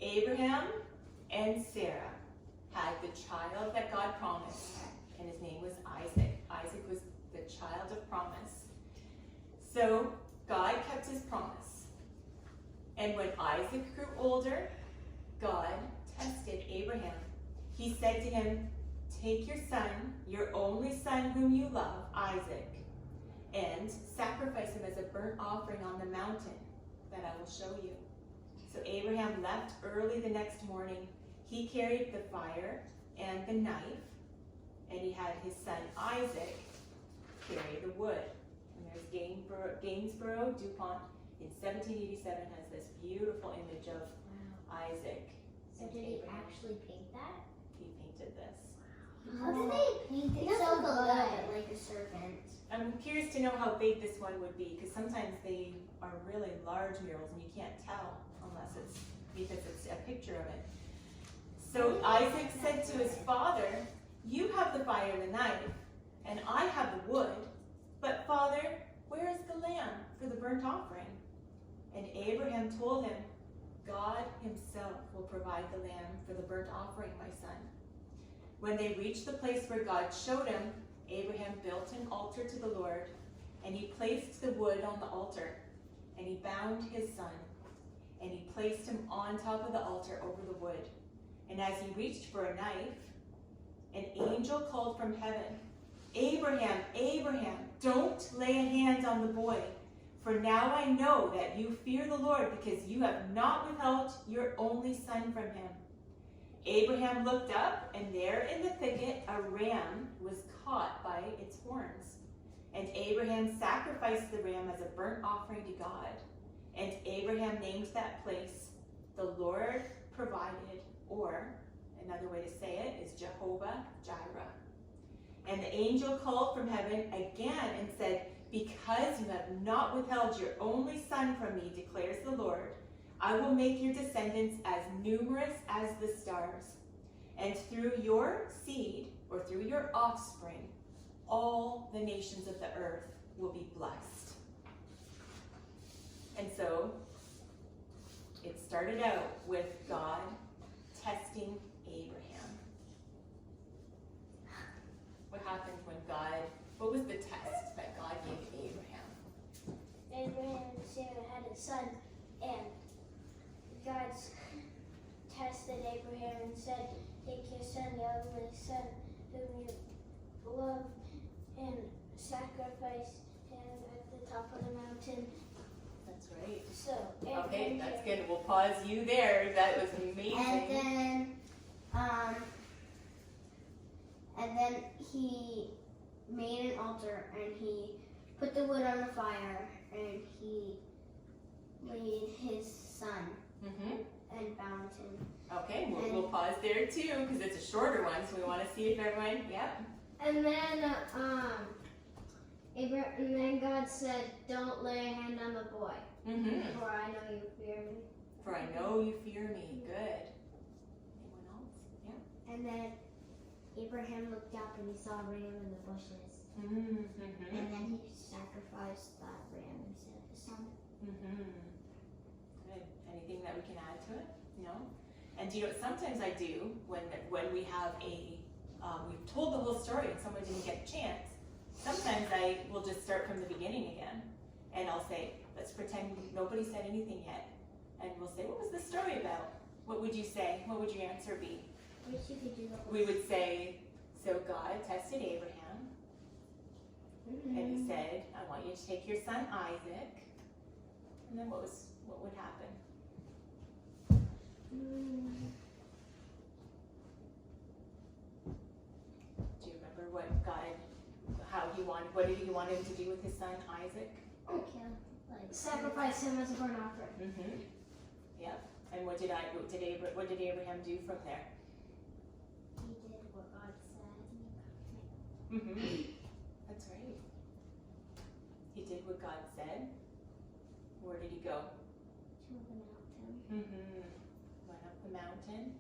Abraham and Sarah had the child that God promised, and his name was Isaac. Isaac was the child of promise. So God kept his promise. And when Isaac grew older, God tested Abraham. He said to him, "Take your son, your only son whom you love, Isaac, and sacrifice him as a burnt offering on the mountain that I will show you." So Abraham left early the next morning. He carried the fire and the knife, and he had his son Isaac carry the wood. And there's Gainsborough, DuPont, in 1787 has this beautiful image of Isaac. So did he actually paint that? He painted this. How did they paint it so good, like a serpent? I'm curious to know how big this one would be, because sometimes they are really large murals and you can't tell unless it's because it's a picture of it. So Isaac said to his father, "You have the fire and the knife, and I have the wood, but Father, where is the lamb for the burnt offering?" And Abraham told him, "God himself will provide the lamb for the burnt offering, my son." When they reached the place where God showed him, Abraham built an altar to the Lord, and he placed the wood on the altar, and he bound his son, and he placed him on top of the altar over the wood. And as he reached for a knife, an angel called from heaven, "Abraham, Abraham, don't lay a hand on the boy, for now I know that you fear the Lord because you have not withheld your only son from him." Abraham looked up, and there in the thicket a ram was caught by its horns. And Abraham sacrificed the ram as a burnt offering to God. And Abraham named that place, "The Lord provided," or another way to say it is Jehovah Jireh. And the angel called from heaven again and said, "Because you have not withheld your only son from me, declares the Lord, I will make your descendants as numerous as the stars. And through your seed, or through your offspring, all the nations of the earth will be blessed." And so, it started out with God testing Abraham. What happened when what was the test that God gave Abraham? Abraham and Sarah had a son, and God tested Abraham and said, "Take your son, your only son, whom you love, and sacrifice him at the top of the mountain." That's right. So, Okay, that's good. We'll pause you there. That was amazing. And then he made an altar, and he put the wood on the fire, and he laid his son and bound him. Okay, we'll pause there too, because it's a shorter one, so we want to see if everyone, yep. And then God said, "Don't lay a hand on the boy, for I know you fear me." For I know you fear me. Good. Anyone else? Yeah. And then Abraham looked up and he saw a ram in the bushes. And then he sacrificed that ram instead of his son. Good. Anything that we can add to it? No? And do you know what sometimes I do when we have we've told the whole story and someone didn't get a chance, sometimes I will just start from the beginning again. And I'll say, let's pretend nobody said anything yet. And we'll say, what was the story about? What would you say? What would your answer be? Wish you could do the whole We would say, so God tested Abraham, and he said, I want you to take your son Isaac. And then what would happen? Do you remember what did he want him to do with his son Isaac? Sacrifice him as a burnt offering. Yep. And what did Abraham do from there? He did what God said. That's right. He did what God said. Where did he go? To the mountain. Went up the mountain.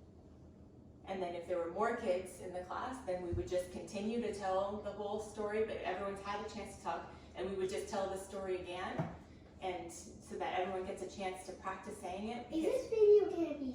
And then if there were more kids in the class, then we would just continue to tell the whole story, but everyone's had a chance to talk, and we would just tell the story again, and so that everyone gets a chance to practice saying it. Is this video going to be